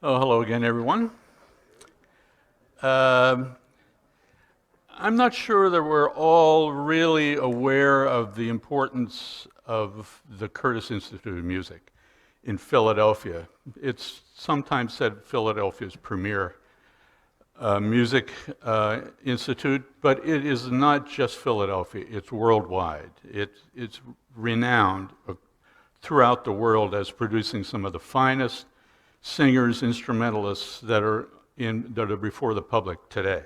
Oh, hello again, everyone. Um I'm not sure that we're all really aware of the importance of the Curtis Institute of Music in Philadelphia. It's sometimes said Philadelphia's premier music institute, but it is not just Philadelphia, it's worldwide. It's renowned throughout the world as producing some of the finest singers, instrumentalists that are before the public today.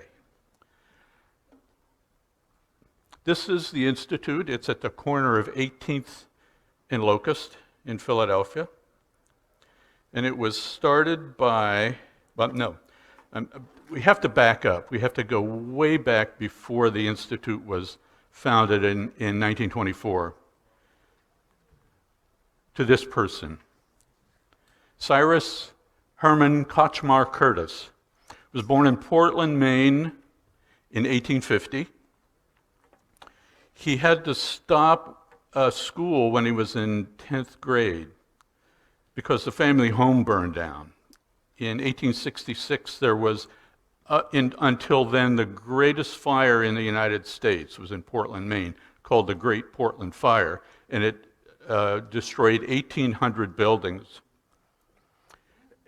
This is the Institute. It's at the corner of 18th and Locust in Philadelphia. And it was started by, well, no, we have to back up. We have to go way back before the Institute was founded in 1924 to this person. Cyrus Herman Kochmar Curtis was born in Portland, Maine in 1850. He had to stop school when he was in 10th grade because the family home burned down. In 1866, there was, until then, the greatest fire in the United States was in Portland, Maine, called the Great Portland Fire, and it destroyed 1,800 buildings.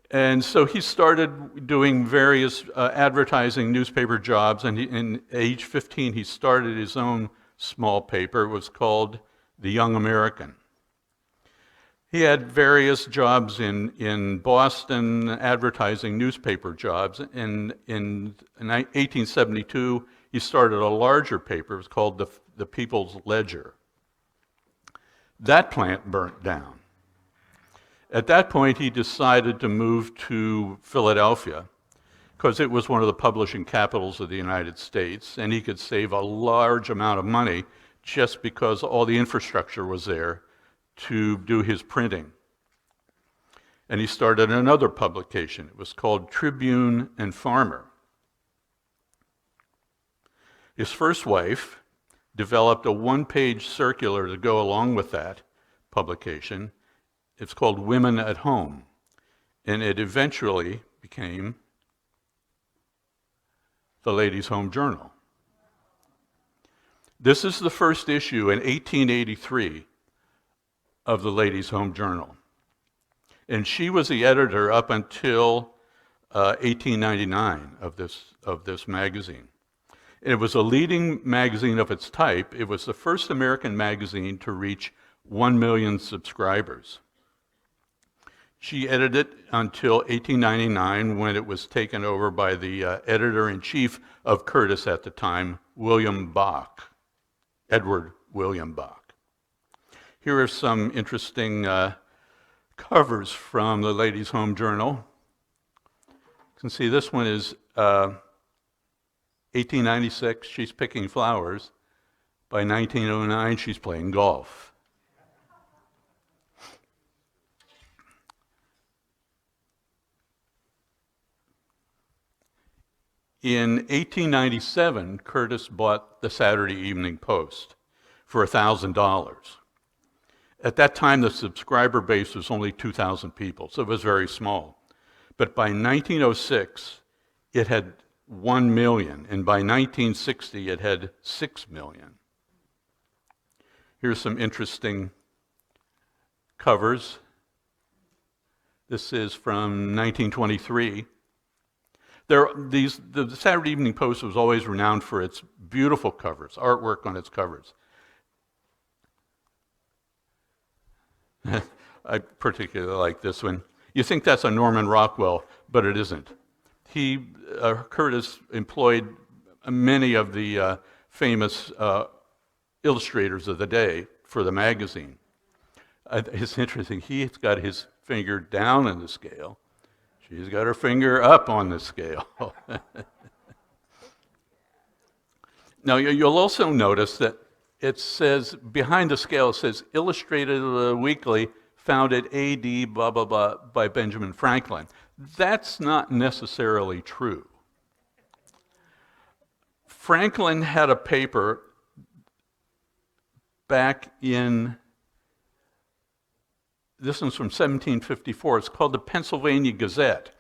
And so he started doing various advertising newspaper jobs, and in age 15, he started his own small paper. It was called The Young American. He had various jobs in Boston, advertising newspaper jobs. In 1872, he started a larger paper. It was called the People's Ledger. That plant burnt down. At that point, he decided to move to Philadelphia because it was one of the publishing capitals of the United States, and he could save a large amount of money just because all the infrastructure was there to do his printing. And he started another publication. It was called Tribune and Farmer. His first wife developed a one-page circular to go along with that publication. It's called Women at Home, and it eventually became the Ladies' Home Journal. This is the first issue in 1883 of the Ladies' Home Journal. And she was the editor up until 1899 of this magazine. And it was a leading magazine of its type. It was the first American magazine to reach 1 million subscribers. She edited it until 1899, when it was taken over by the editor-in-chief of Curtis at the time, William Bach, Edward William Bach. Here are some interesting covers from the Ladies' Home Journal. You can see this one is 1896, she's picking flowers. By 1909, she's playing golf. In 1897, Curtis bought the Saturday Evening Post for $1,000. At that time, the subscriber base was only 2,000 people, so it was very small. But by 1906, it had 1 million, and by 1960, it had 6 million. Here's some interesting covers. This is from 1923. The Saturday Evening Post was always renowned for its beautiful covers, artwork on its covers. I particularly like this one. You think that's a Norman Rockwell, but it isn't. Curtis employed many of the famous illustrators of the day for the magazine. It's interesting. He's got his finger down on the scale. She's got her finger up on the scale. Now, you'll also notice that it says, behind the scale, it says Illustrated Weekly, founded AD blah, blah, blah, by Benjamin Franklin. That's not necessarily true. Franklin had a paper back in This one's from 1754. It's called the Pennsylvania Gazette.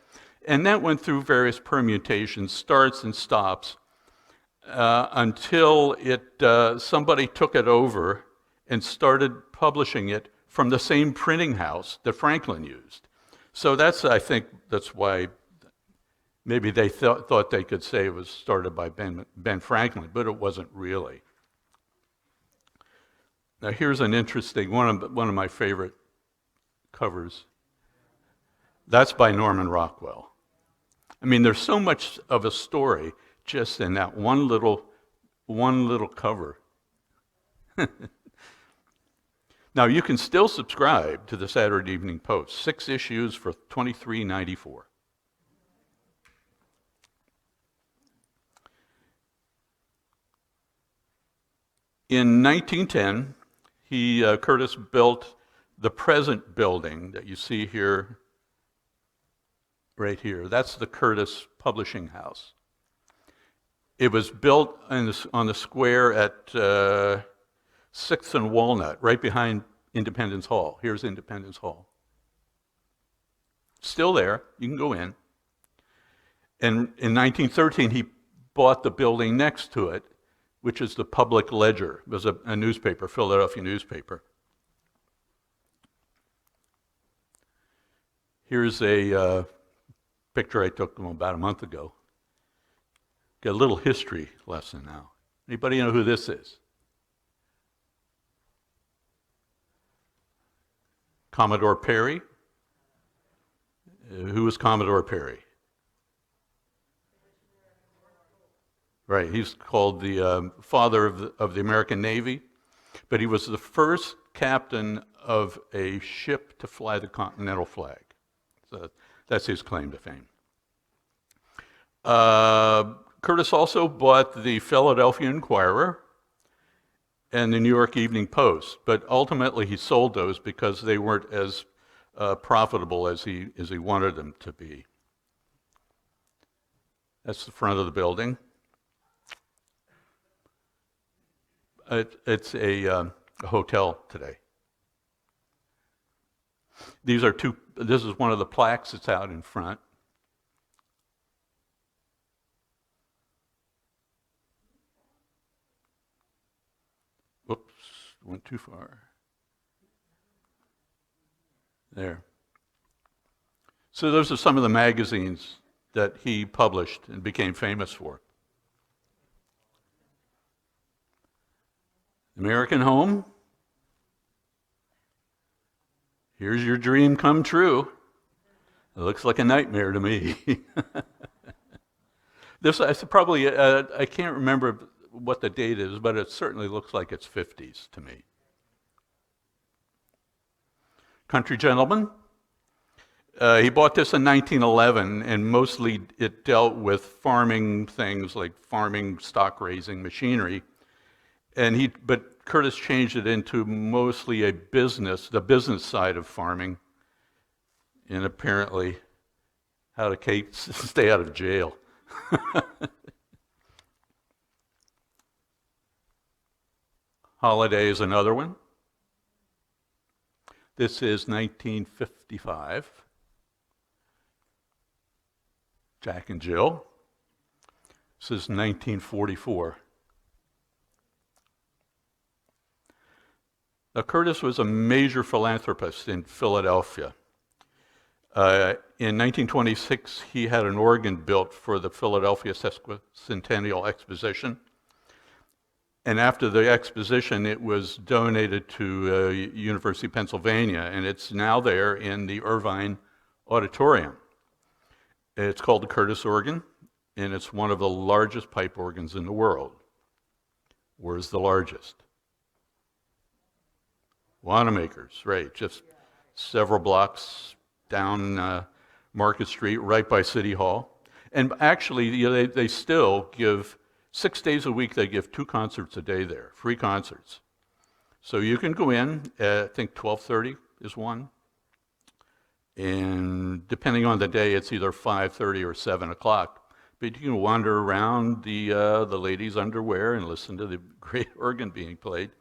And that went through various permutations, starts and stops, until somebody took it over and started publishing it from the same printing house that Franklin used. So I think that's why maybe they thought they could say it was started by Ben Franklin, but it wasn't really. Now here's an interesting, one of my favorite covers. That's by Norman Rockwell. I mean, there's so much of a story just in that one little cover. Now, you can still subscribe to the Saturday Evening Post, 6 issues for $23.94. In 1910, Curtis built the present building that you see here, right here. That's the Curtis Publishing House. It was built on the square at 6th and Walnut, right behind Independence Hall. Here's Independence Hall. Still there. You can go in. And in 1913, he bought the building next to it, which is the Public Ledger. It was a newspaper, Philadelphia newspaper. Here's a picture I took about a month ago. Got a little history lesson now. Anybody know who this is? Commodore Perry. Who was Commodore Perry? Right, he's called the father of the American Navy, but he was the first captain of a ship to fly the Continental flag. So that's his claim to fame. Curtis also bought the Philadelphia Inquirer and the New York Evening Post, but ultimately he sold those because they weren't as profitable as he wanted them to be. That's the front of the building. It's a hotel today. This is one of the plaques that's out in front. Whoops, went too far. There. So those are some of the magazines that he published and became famous for. American Home. Here's your dream come true. It looks like a nightmare to me. This is probably, I can't remember what the date is, but it certainly looks like it's 50s to me. Country Gentleman. He bought this in 1911, and mostly it dealt with farming things like farming, stock raising, machinery. But Curtis changed it into mostly the business side of farming, and apparently how to stay out of jail. Holiday is another one. This is 1955. Jack and Jill. This is 1944. Now, Curtis was a major philanthropist in Philadelphia. In 1926, he had an organ built for the Philadelphia Sesquicentennial Exposition. And after the exposition, it was donated to University of Pennsylvania, and it's now there in the Irvine Auditorium. It's called the Curtis organ, and it's one of the largest pipe organs in the world. Where's the largest? Wanamaker's, right, just several blocks down Market Street, right by City Hall. And actually, they still give, 6 days a week, they give 2 concerts a day there, free concerts. So you can go in, I think 12:30 is one. And depending on the day, it's either 5:30 or 7 o'clock. But you can wander around the ladies' underwear and listen to the great organ being played.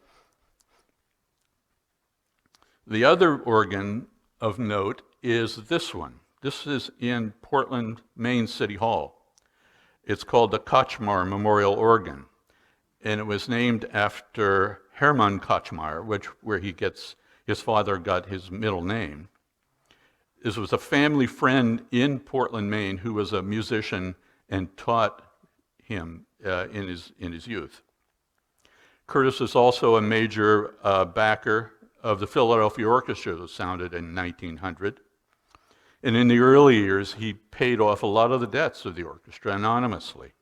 The other organ of note is this one. This is in Portland, Maine City Hall. It's called the Kochmar Memorial Organ, and it was named after Hermann Kochmar, where his father got his middle name. This was a family friend in Portland, Maine, who was a musician and taught him in his youth. Curtis is also a major backer of the Philadelphia Orchestra that was founded in 1900. And in the early years, he paid off a lot of the debts of the orchestra anonymously.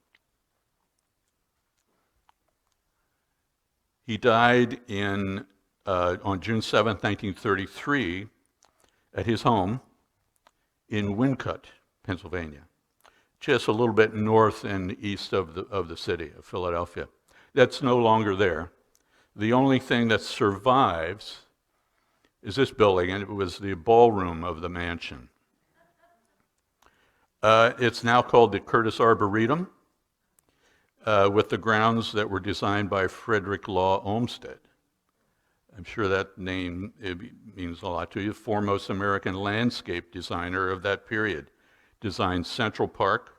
He died on June 7, 1933, at his home in Wincott, Pennsylvania, just a little bit north and east of the city of Philadelphia. That's no longer there. The only thing that survives is this building, and it was the ballroom of the mansion. It's now called the Curtis Arboretum, with the grounds that were designed by Frederick Law Olmsted. I'm sure that name means a lot to you. Foremost American landscape designer of that period. Designed Central Park,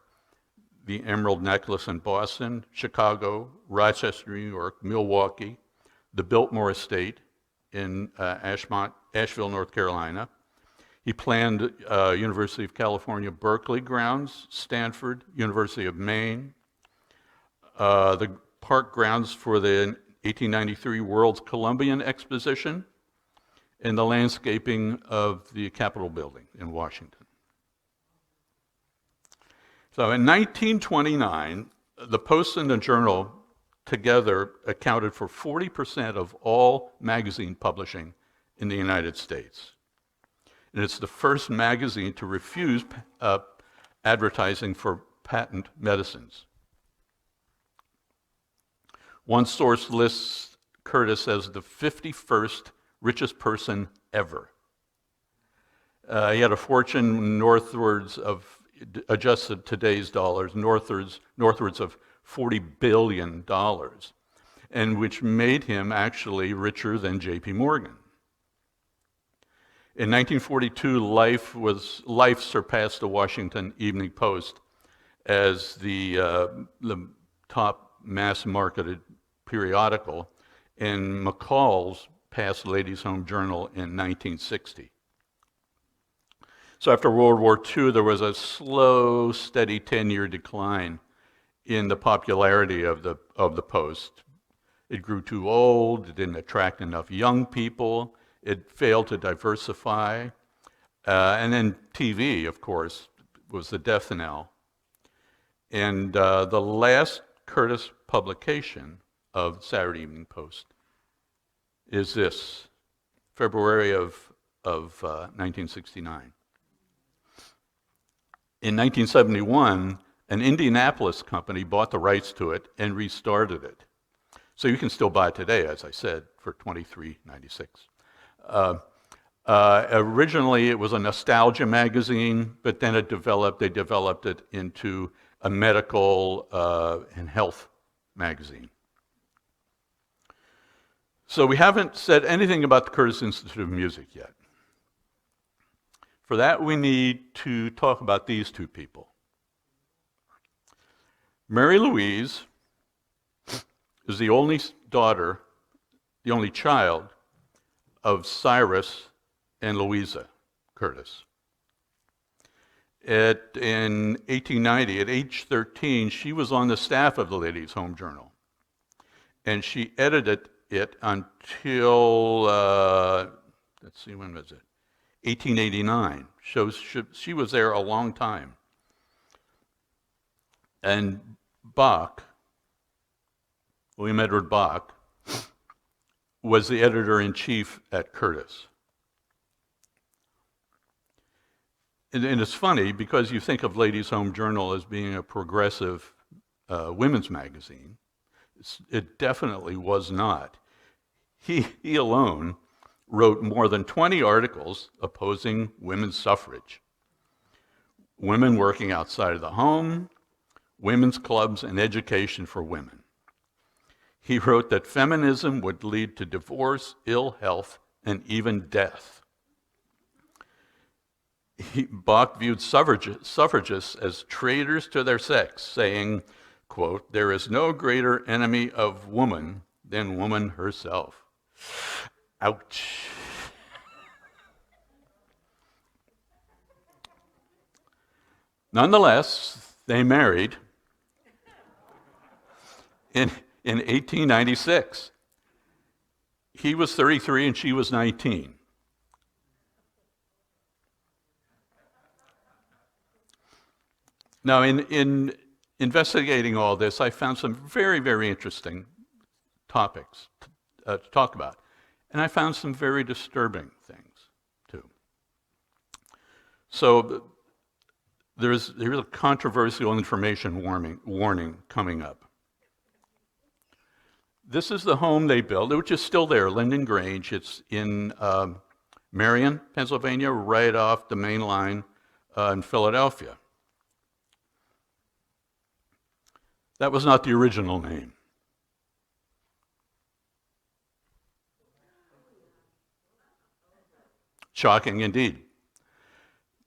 the Emerald Necklace in Boston, Chicago, Rochester, New York, Milwaukee, the Biltmore Estate in Asheville, North Carolina. He planned University of California, Berkeley grounds, Stanford, University of Maine, the park grounds for the 1893 World's Columbian Exposition, and the landscaping of the Capitol building in Washington. So in 1929, the Post and the Journal together accounted for 40% of all magazine publishing in the United States. And it's the first magazine to refuse advertising for patent medicines. One source lists Curtis as the 51st richest person ever. He had a fortune northwards of, adjusted today's dollars, northwards of $40 billion, and which made him actually richer than J.P. Morgan. In 1942, Life surpassed the Washington Evening Post as the top mass-marketed periodical, and McCall's passed Ladies' Home Journal in 1960. So after World War II, there was a slow, steady 10-year decline in the popularity of the Post. It grew too old, it didn't attract enough young people, it failed to diversify, and then TV, of course, was the death knell. And the last Curtis publication of Saturday Evening Post is this, February of 1969. In 1971, an Indianapolis company bought the rights to it and restarted it. So you can still buy it today, as I said, for $23.96. Originally, it was a nostalgia magazine, but then they developed it into a medical and health magazine. So we haven't said anything about the Curtis Institute of Music yet. For that, we need to talk about these two people. Mary Louise is the only daughter, the only child of Cyrus and Louisa Curtis. In 1890, at age 13, she was on the staff of the Ladies' Home Journal, and she edited it until, let's see, when was it? 1889. She was there a long time. And Bach, William Edward Bach, was the editor-in-chief at Curtis. And it's funny because you think of Ladies' Home Journal as being a progressive women's magazine. It definitely was not. He alone wrote more than 20 articles opposing women's suffrage, women working outside of the home, women's clubs, and education for women. He wrote that feminism would lead to divorce, ill health, and even death. Bach viewed suffragists as traitors to their sex, saying, quote, "There is no greater enemy of woman than woman herself." Ouch. Nonetheless, they married in, in 1896. He was 33 and she was 19. Now, in investigating all this, I found some very, very interesting topics to talk about. And I found some very disturbing things, too. So there's a controversial information warning coming up. This is the home they built, which is still there, Linden Grange. It's in Marion, Pennsylvania, right off the main line in Philadelphia. That was not the original name. Shocking indeed.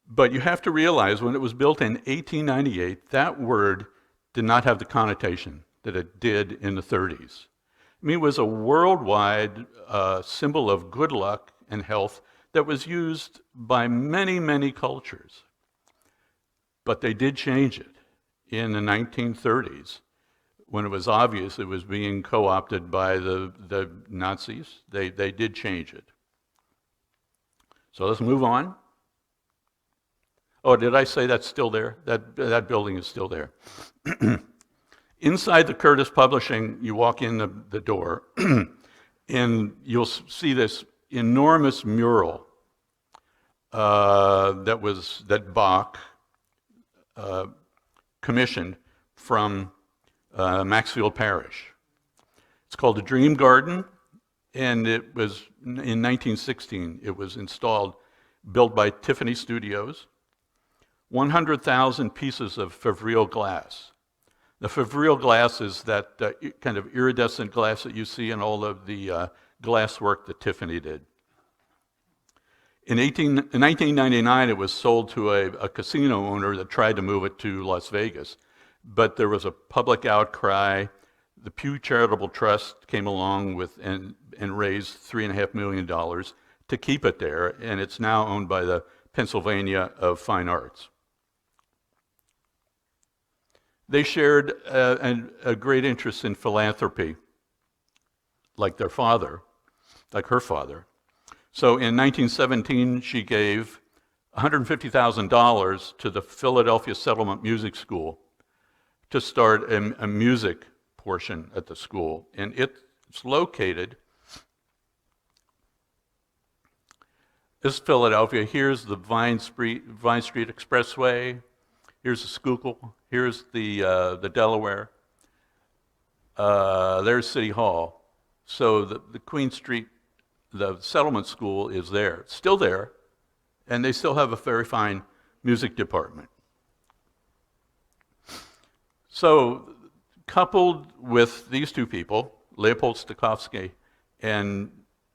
But you have to realize when it was built in 1898, that word did not have the connotation that it did in the 30s. I mean, it was a worldwide symbol of good luck and health that was used by many, many cultures. But they did change it in the 1930s when it was obvious it was being co-opted by the Nazis. They did change it. So let's move on. Oh, did I say that's still there? That building is still there. Inside the Curtis Publishing, you walk in the door, and you'll see this enormous mural that Bach commissioned from Maxfield Parrish. It's called the Dream Garden, and it was in 1916. It was built by Tiffany Studios. 100,000 pieces of Fevriel glass. The Fevriel glass is that kind of iridescent glass that you see in all of the glass work that Tiffany did. In 1999, it was sold to a casino owner that tried to move it to Las Vegas, but there was a public outcry. The Pew Charitable Trust came along and raised $3.5 million to keep it there, and it's now owned by the Pennsylvania of Fine Arts. They shared a great interest in philanthropy, like her father. So in 1917, she gave $150,000 to the Philadelphia Settlement Music School to start a music portion at the school. And it's located, this is Philadelphia. Here's the Vine Street Expressway. Here's the Schuylkill. Here's the Delaware. There's City Hall. So the Queen Street, the settlement school is there. It's still there, and they still have a very fine music department. So coupled with these two people, Leopold Stokowski and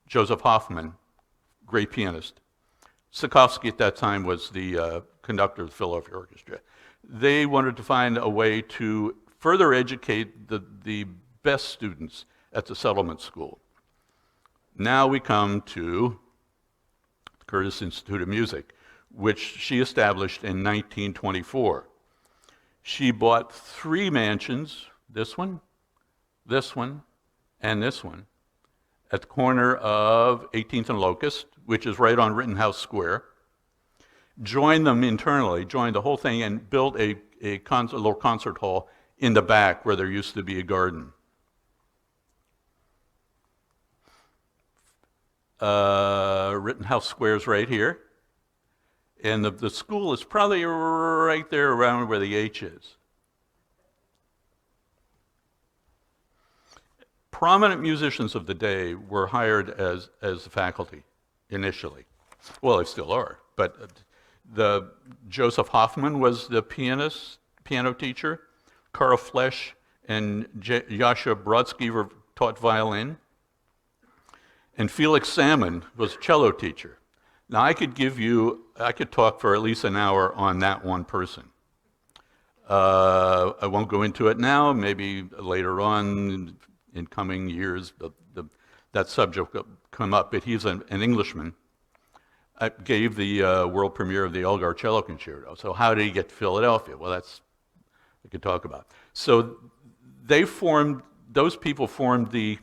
Joseph Hoffman, great pianist. Stokowski at that time was the conductor of the Philadelphia Orchestra. They wanted to find a way to further educate the best students at the settlement school. Now we come to the Curtis Institute of Music, which she established in 1924. She bought 3 mansions, this one, and this one, at the corner of 18th and Locust, which is right on Rittenhouse Square. Joined them internally, joined the whole thing, and built a little concert hall in the back where there used to be a garden. Rittenhouse Square's right here. And the school is probably right there around where the H is. Prominent musicians of the day were hired as the faculty initially. Well, they still are, but Joseph Hoffman was the piano teacher. Carl Flesch and Jascha Brodsky taught violin. And Felix Salmon was cello teacher. Now, I could talk for at least an hour on that one person. I won't go into it now. Maybe later on in coming years, that subject will come up. But he's an Englishman. I gave the world premiere of the Elgar Cello Concerto. So how did he get to Philadelphia? Well, that's we could talk about. So those people formed the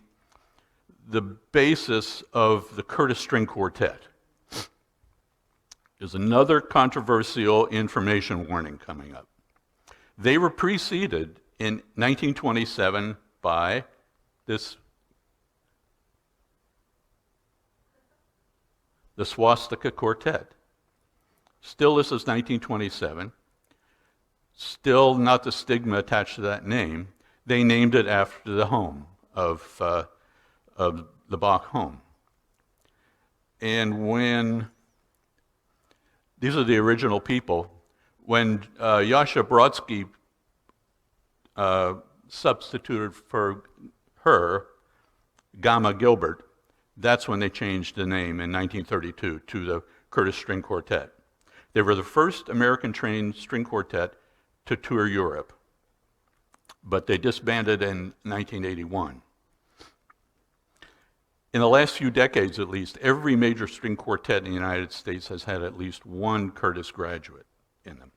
basis of the Curtis String Quartet. There's another controversial information warning coming up. They were preceded in 1927 by the Swastika Quartet. Still, this is 1927. Still not the stigma attached to that name. They named it after the home of the Bach home. And when, these are the original people, when Yasha Brodsky substituted for her, Gamma Gilbert, that's when they changed the name in 1932 to the Curtis String Quartet. They were the first American-trained string quartet to tour Europe, but they disbanded in 1981. In the last few decades, at least, every major string quartet in the United States has had at least one Curtis graduate in them.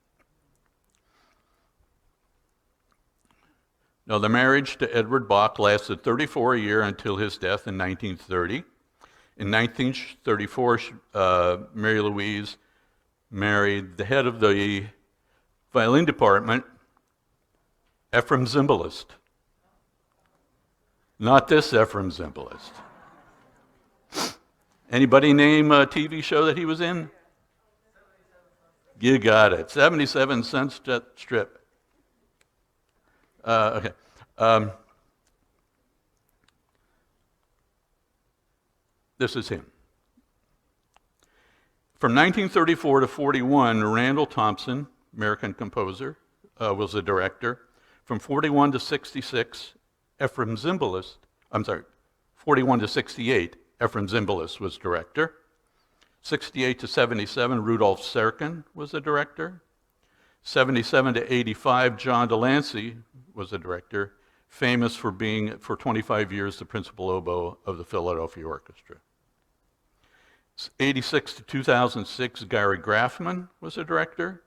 Now, the marriage to Edward Bach lasted 34 years until his death in 1930. In 1934, Mary Louise married the head of the violin department, Ephraim Zimbalist. Not this Ephraim Zimbalist. Anybody name a TV show that he was in? You got it. 77 Sunset Strip. Okay. This is him. From 1934 to 41, Randall Thompson, American composer, was the director. From 41 to 66, 41 to 68, Ephraim Zimbalist was director. 68 to 77, Rudolf Serkin was the director. 77 to 85, John Delancey was the director, famous for being, for 25 years, the principal oboe of the Philadelphia Orchestra. 86 to 2006, Gary Graffman was the director.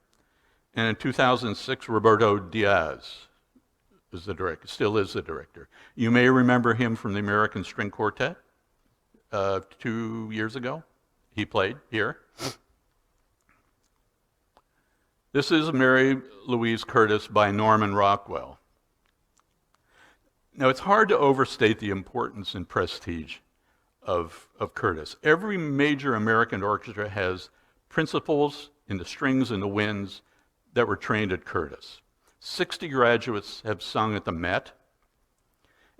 And in 2006, Roberto Diaz was the director, still is the director. You may remember him from the American String Quartet 2 years ago. He played here. This is Mary Louise Curtis by Norman Rockwell. Now, it's hard to overstate the importance and prestige of Curtis. Every major American orchestra has principals in the strings and the winds that were trained at Curtis. 60 graduates have sung at the Met,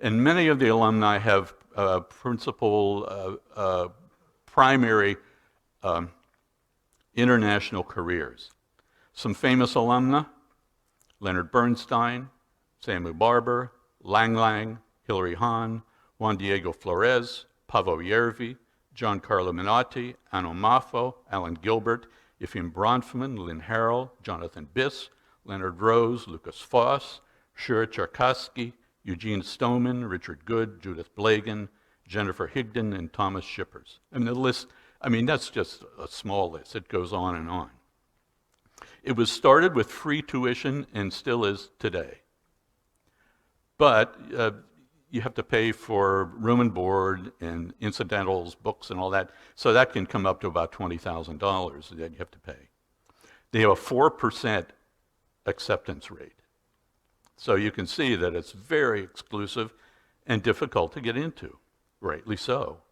and many of the alumni have primary international careers. Some famous alumna: Leonard Bernstein, Samuel Barber, Lang Lang, Hilary Hahn, Juan Diego Flores, Pavo Yervi, Giancarlo Menotti, Anno Maffo, Alan Gilbert, Efim Bronfman, Lynn Harrell, Jonathan Biss, Leonard Rose, Lucas Foss, Shura Cherkasky, Eugene Stoneman, Richard Good, Judith Blagan, Jennifer Higdon, and Thomas Shippers. I mean, the list, that's just a small list. It goes on and on. It was started with free tuition and still is today. But you have to pay for room and board and incidentals, books, and all that. So that can come up to about $20,000 that you have to pay. They have a 4% acceptance rate. So you can see that it's very exclusive and difficult to get into, rightly so.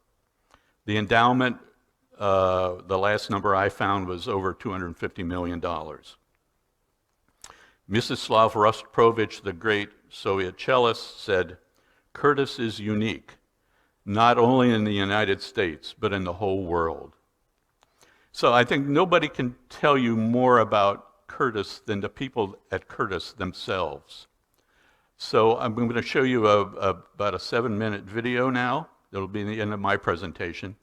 The endowment, the last number I found was over $250 million. Mstislav Rostrovich, the great Soviet cellist, said, "Curtis is unique, not only in the United States, but in the whole world." So I think nobody can tell you more about Curtis than the people at Curtis themselves. So I'm going to show you about a 7-minute video now. That'll be the end of my presentation.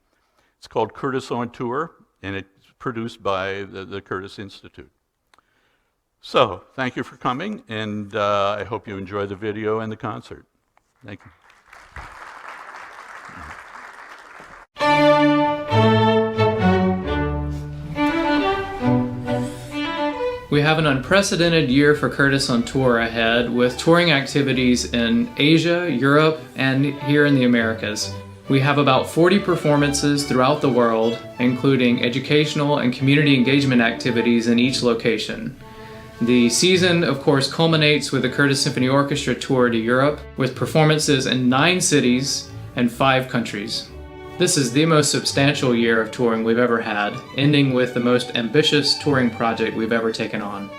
It's called Curtis on Tour, and it's produced by the Curtis Institute. So, thank you for coming, and I hope you enjoy the video and the concert. Thank you. We have an unprecedented year for Curtis on tour ahead, with touring activities in Asia, Europe, and here in the Americas. We have about 40 performances throughout the world, including educational and community engagement activities in each location. The season, of course, culminates with the Curtis Symphony Orchestra tour to Europe, with performances in 9 cities and 5 countries. This is the most substantial year of touring we've ever had, ending with the most ambitious touring project we've ever taken on.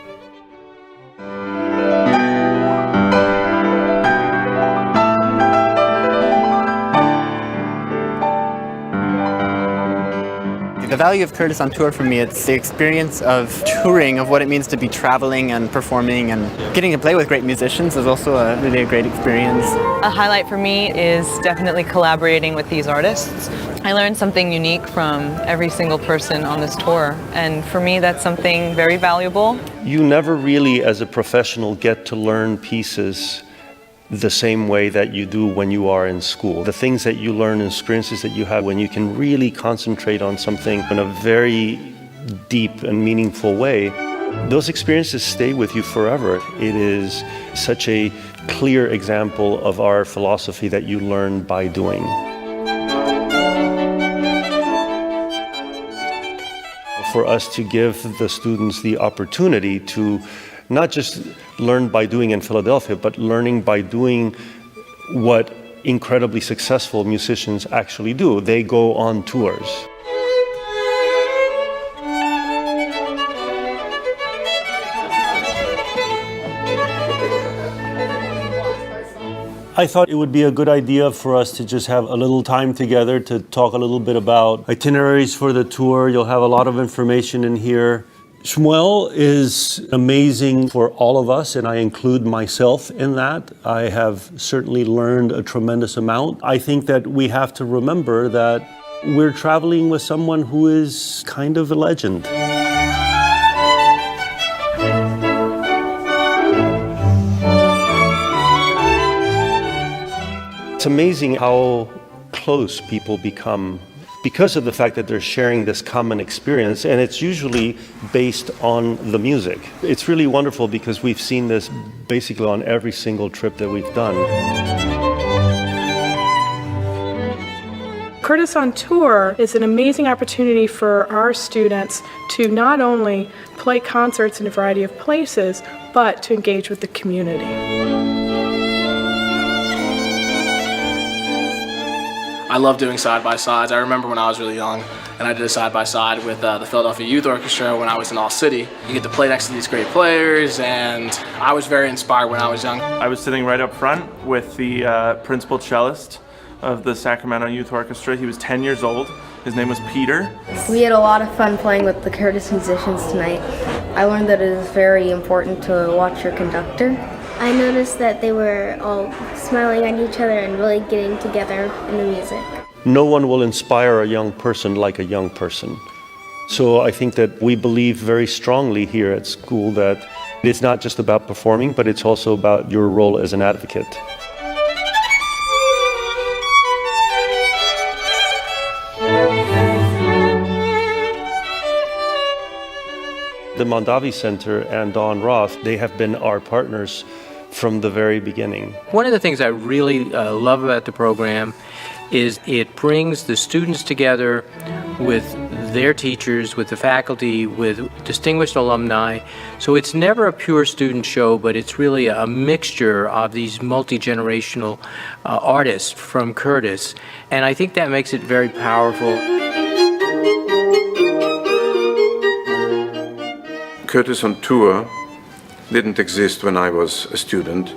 The value of Curtis on tour for me, it's the experience of touring, of what it means to be traveling and performing, and getting to play with great musicians is also really a great experience. A highlight for me is definitely collaborating with these artists. I learned something unique from every single person on this tour, and for me that's something very valuable. You never really, as a professional, get to learn pieces the same way that you do when you are in school. The things that you learn, experiences that you have when you can really concentrate on something in a very deep and meaningful way, those experiences stay with you forever. It is such a clear example of our philosophy that you learn by doing. For us to give the students the opportunity to not just learn by doing in Philadelphia, but learning by doing what incredibly successful musicians actually do. They go on tours. I thought it would be a good idea for us to just have a little time together to talk a little bit about itineraries for the tour. You'll have a lot of information in here. Shmuel is amazing for all of us, and I include myself in that. I have certainly learned a tremendous amount. I think that we have to remember that we're traveling with someone who is kind of a legend. It's amazing how close people become because of the fact that they're sharing this common experience, and it's usually based on the music. It's really wonderful because we've seen this basically on every single trip that we've done. Curtis on Tour is an amazing opportunity for our students to not only play concerts in a variety of places, but to engage with the community. I love doing side-by-sides. I remember when I was really young and I did a side-by-side with the Philadelphia Youth Orchestra when I was in All City. You get to play next to these great players, and I was very inspired when I was young. I was sitting right up front with the principal cellist of the Sacramento Youth Orchestra. He was 10 years old. His name was Peter. We had a lot of fun playing with the Curtis musicians tonight. I learned that it is very important to watch your conductor. I noticed that they were all smiling at each other and really getting together in the music. No one will inspire a young person like a young person. So I think that we believe very strongly here at school that it's not just about performing, but it's also about your role as an advocate. The Mondavi Center and Don Roth, they have been our partners from the very beginning. One of the things I really love about the program is it brings the students together with their teachers, with the faculty, with distinguished alumni. So it's never a pure student show, but it's really a mixture of these multi-generational artists from Curtis. And I think that makes it very powerful. Curtis on Tour didn't exist when I was a student,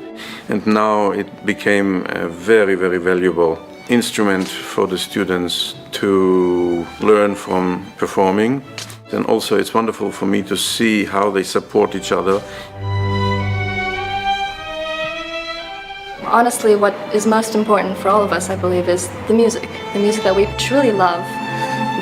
and now it became a very, very valuable instrument for the students to learn from performing. And also it's wonderful for me to see how they support each other. Honestly, what is most important for all of us, I believe, is the music that we truly love,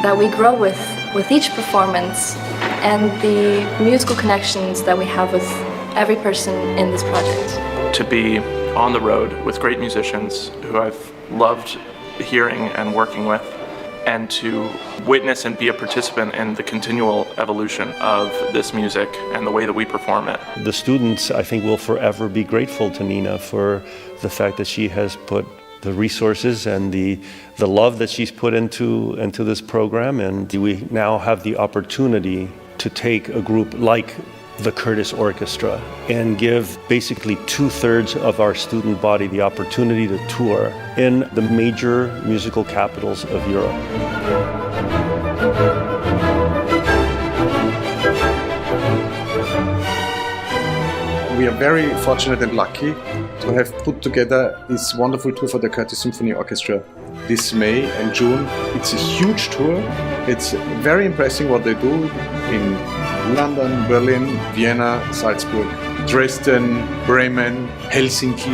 that we grow with with each performance and the musical connections that we have with every person in this project. To be on the road with great musicians who I've loved hearing and working with, and to witness and be a participant in the continual evolution of this music and the way that we perform it. The students, I think, will forever be grateful to Nina for the fact that she has put the resources and the love that she's put into this program, and we now have the opportunity to take a group like the Curtis Orchestra and give basically 2/3 of our student body the opportunity to tour in the major musical capitals of Europe. We are very fortunate and lucky to have put together this wonderful tour for the Curtis Symphony Orchestra this May and June. It's a huge tour. It's very impressive what they do in London, Berlin, Vienna, Salzburg, Dresden, Bremen, Helsinki.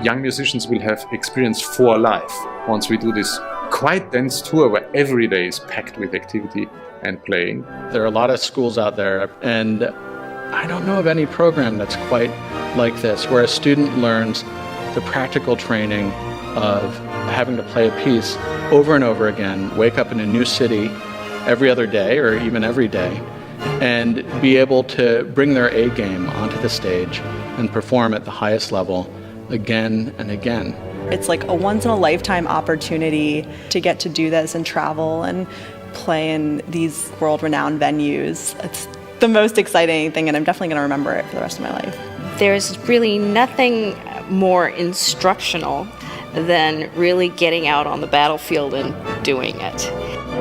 Young musicians will have experience for life once we do this quite dense tour where every day is packed with activity and playing. There are a lot of schools out there, and I don't know of any program that's quite like this, where a student learns the practical training of having to play a piece over and over again, wake up in a new city every other day or even every day, and be able to bring their A game onto the stage and perform at the highest level again and again. It's like a once-in-a-lifetime opportunity to get to do this and travel and play in these world-renowned venues. It's the most exciting thing, and I'm definitely going to remember it for the rest of my life. There's really nothing more instructional than really getting out on the battlefield and doing it.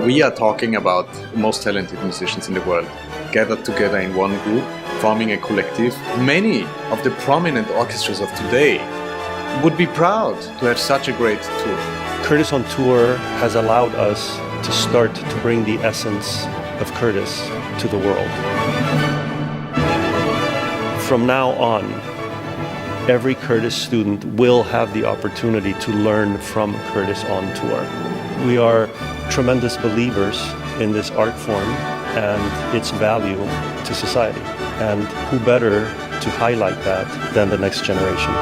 We are talking about the most talented musicians in the world, gathered together in one group, forming a collective. Many of the prominent orchestras of today would be proud to have such a great tour. Curtis on Tour has allowed us to start to bring the essence of Curtis to the world. From now on, every Curtis student will have the opportunity to learn from Curtis on Tour. We are tremendous believers in this art form and its value to society. And who better to highlight that than the next generation?